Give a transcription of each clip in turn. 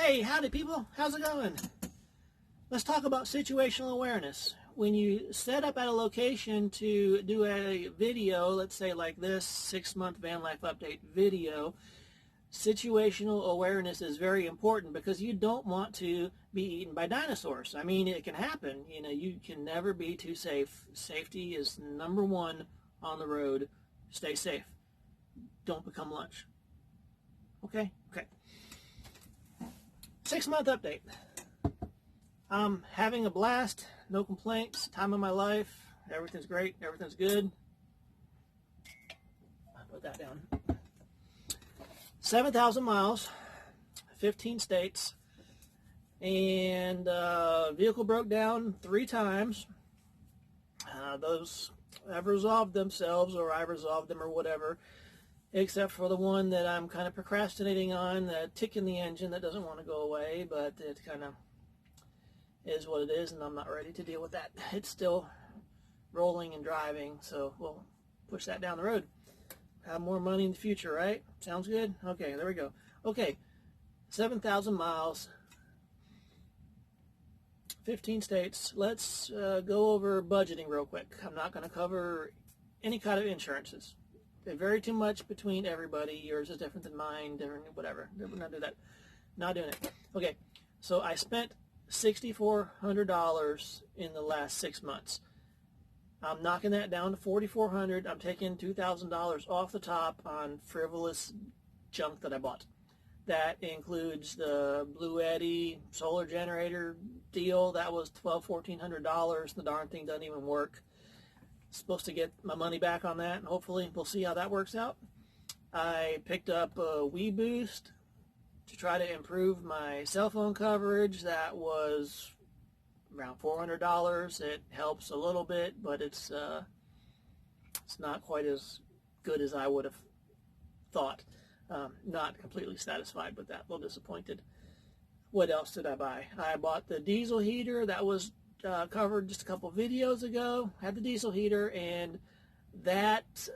Hey, howdy people, how's it going? Let's talk about situational awareness. When you set up at a location to do a video, let's say like this 6-month van life update video, situational awareness is very important because you don't want to be eaten by dinosaurs. I mean, it can happen. You know, you can never be too safe. Safety is number one on the road. Stay safe. Don't become lunch. Okay? Okay. 6-month update. I'm having a blast. No complaints. Time of my life. Everything's great. Everything's good. I'll put that down. 7,000 miles, 15 states, and vehicle broke down 3 times. Those have resolved themselves, or I resolved them, or whatever, except for the one that I'm kind of procrastinating on, that tick in the engine that doesn't want to go away, but it kind of is what it is, and I'm not ready to deal with that. It's still rolling and driving, so we'll push that down the road. Have more money in the future, right? Sounds good? Okay, there we go. Okay, 7,000 miles, 15 states. Let's go over budgeting real quick. I'm not going to cover any kind of insurances. They vary too much between everybody. Yours is different than mine, different, whatever. We're not doing that. Not doing it. Okay, so I spent $6,400 in the last 6 months. I'm knocking that down to $4,400. I'm taking $2,000 off the top on frivolous junk that I bought. That includes the Blue Eddy solar generator deal. That was $1,400. The darn thing doesn't even work. Supposed to get my money back on that, and hopefully we'll see how that works out. I picked up a WeBoost to try to improve my cell phone coverage. That was around $400. It helps a little bit, but it's not quite as good as I would have thought. Not completely satisfied with that. A little disappointed. What else did I buy? I bought the diesel heater. That was covered just a couple videos ago. Had the diesel heater, and that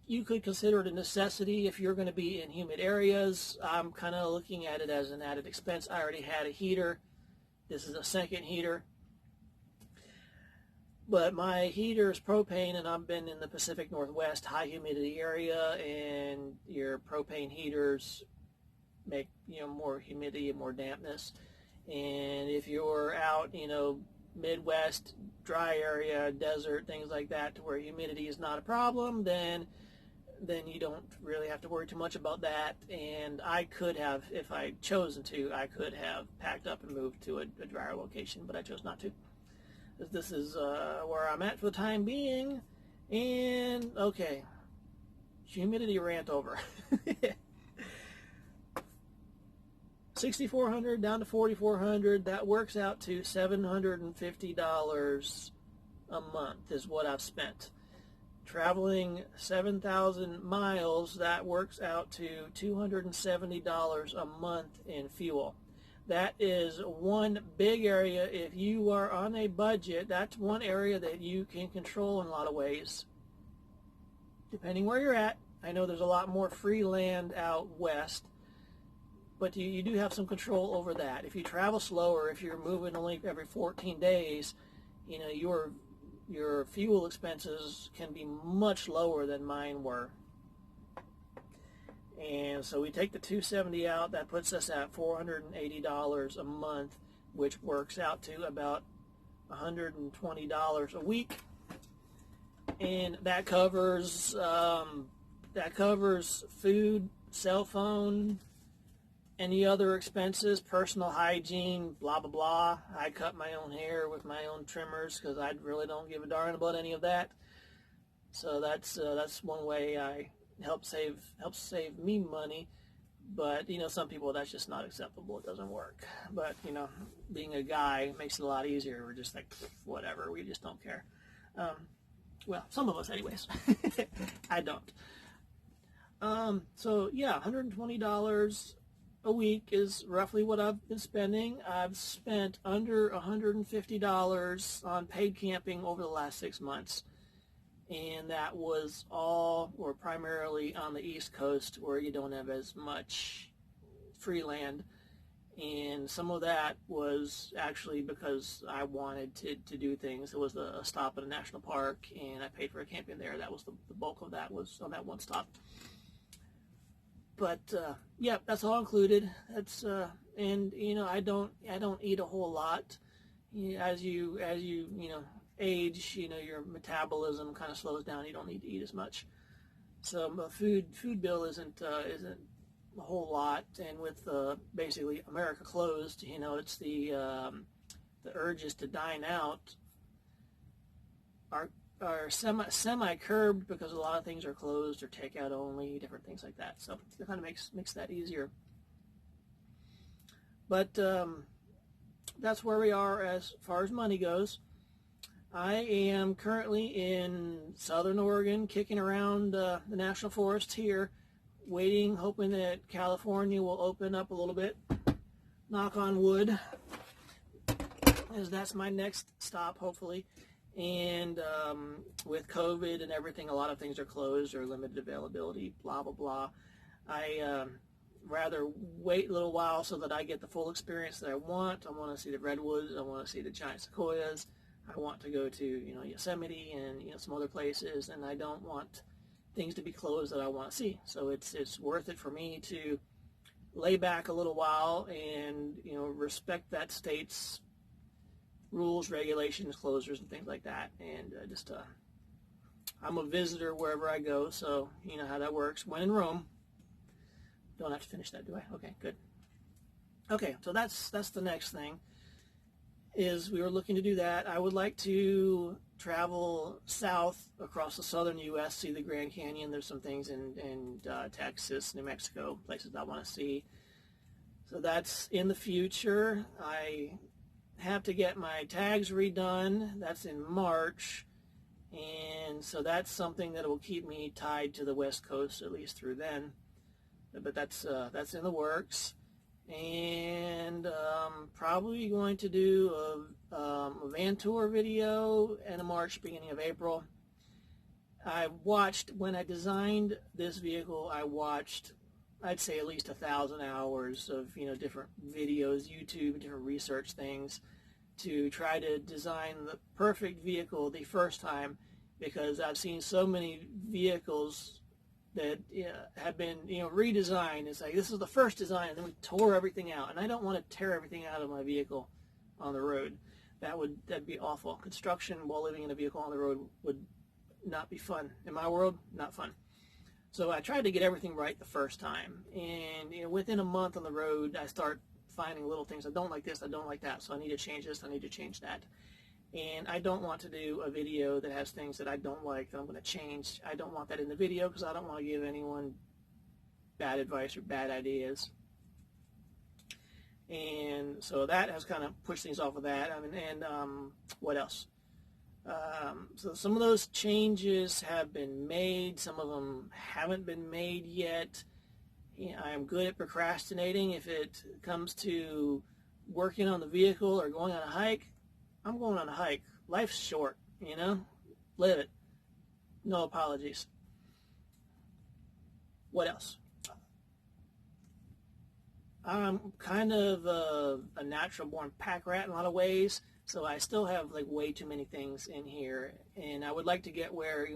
you could consider it a necessity if you're going to be in humid areas. I'm kind of looking at it as an added expense. I already had a heater. This is a second heater. But my heater is propane, and I've been in the Pacific Northwest high humidity area, and your propane heaters make, more humidity and more dampness. And if you're out, Midwest, dry area, desert, things like that, to where humidity is not a problem, then you don't really have to worry too much about that. And I could have, if I chosen to, I could have packed up and moved to a drier location, but I chose not to. This is where I'm at for the time being. And, okay, humidity rant over. 6,400 down to 4,400. That works out to $750 a month is what I've spent. Traveling 7,000 miles, that works out to $270 a month in fuel. That is one big area. If you are on a budget, that's one area that you can control in a lot of ways. Depending where you're at, I know there's a lot more free land out west, but you do have some control over that. If you travel slower, if you're moving only every 14 days, your fuel expenses can be much lower than mine were. And so we take the $270 out. That puts us at $480 a month, which works out to about $120 a week. And that covers food, cell phone, any other expenses, personal hygiene, blah, blah, blah. I cut my own hair with my own trimmers because I really don't give a darn about any of that. So that's one way I helps save me money. But some people, that's just not acceptable. It doesn't work. But being a guy makes it a lot easier. We're just like, whatever, we just don't care. Well, some of us anyways. I don't. So yeah, $120 a week is roughly what I've been spending. I've spent under $150 on paid camping over the last 6 months. And that was all, or primarily on the East Coast, where you don't have as much free land. And some of that was actually because I wanted to do things. It was a stop at a national park, and I paid for a camping there. That was the bulk of that was on that one stop. But yeah, that's all included. That's and I don't eat a whole lot. As you age, your metabolism kind of slows down. You don't need to eat as much. So my food bill isn't a whole lot, and with basically America closed, it's the urges to dine out are semi curbed because a lot of things are closed or takeout only, different things like that. So it kind of makes that easier. But that's where we are as far as money goes. I am currently in southern Oregon, kicking around the national forest here, waiting, hoping that California will open up a little bit. Knock on wood, as that's my next stop, hopefully. And with COVID and everything, a lot of things are closed or limited availability, blah, blah, blah. I rather wait a little while so that I get the full experience that I want. I want to see the redwoods. I want to see the giant sequoias. I want to go to, Yosemite and, some other places, and I don't want things to be closed that I want to see. So it's worth it for me to lay back a little while and, respect that state's rules, regulations, closures, and things like that. And I'm a visitor wherever I go, so you know how that works. When in Rome. Don't have to finish that, do I? Okay, good. Okay, so that's the next thing, is we were looking to do that. I would like to travel south across the southern U.S., see the Grand Canyon. There's some things in Texas, New Mexico, places I want to see. So that's in the future. I have to get my tags redone. That's in March. And so that's something that will keep me tied to the West Coast, at least through then. But that's in the works. And probably going to do a van tour video in March, beginning of April. I watched, when I designed this vehicle, I watched, I'd say at least 1,000 hours of different videos, YouTube, different research things, to try to design the perfect vehicle the first time, because I've seen so many vehicles that have been redesigned. It's like, this is the first design, and then we tore everything out, and I don't want to tear everything out of my vehicle on the road. That'd be awful. Construction while living in a vehicle on the road would not be fun. In my world, not fun. So I tried to get everything right the first time, and within a month on the road, I start finding little things. I don't like this, I don't like that, so I need to change this, I need to change that. And I don't want to do a video that has things that I don't like that I'm going to change. I don't want that in the video because I don't want to give anyone bad advice or bad ideas. And so that has kind of pushed things off of that. What else? So some of those changes have been made. Some of them haven't been made yet. I am good at procrastinating. If it comes to working on the vehicle or going on a hike, I'm going on a hike. Life's short, live it. No apologies. What else? I'm kind of a natural born pack rat in a lot of ways, so I still have way too many things in here, and I would like to get where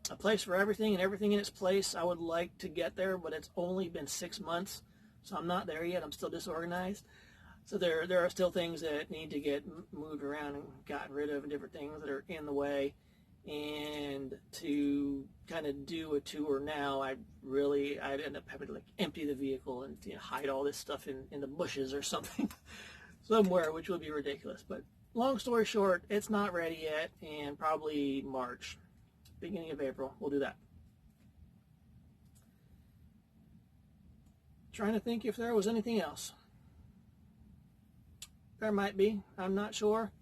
a place for everything and everything in its place. I would like to get there, but it's only been 6 months, so I'm not there yet. I'm still disorganized. So there are still things that need to get moved around and gotten rid of, and different things that are in the way. And to kind of do a tour now, I'd end up having to empty the vehicle and hide all this stuff in the bushes or something somewhere, which would be ridiculous. But long story short, it's not ready yet, and probably March, beginning of April, we'll do that. Trying to think if there was anything else. There might be. I'm not sure.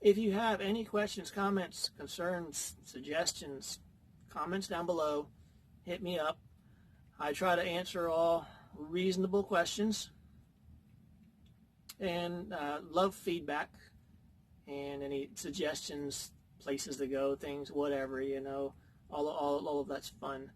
If you have any questions, comments, concerns, suggestions, comments down below, hit me up. I try to answer all reasonable questions, and love feedback and any suggestions, places to go, things, whatever, all of that's fun.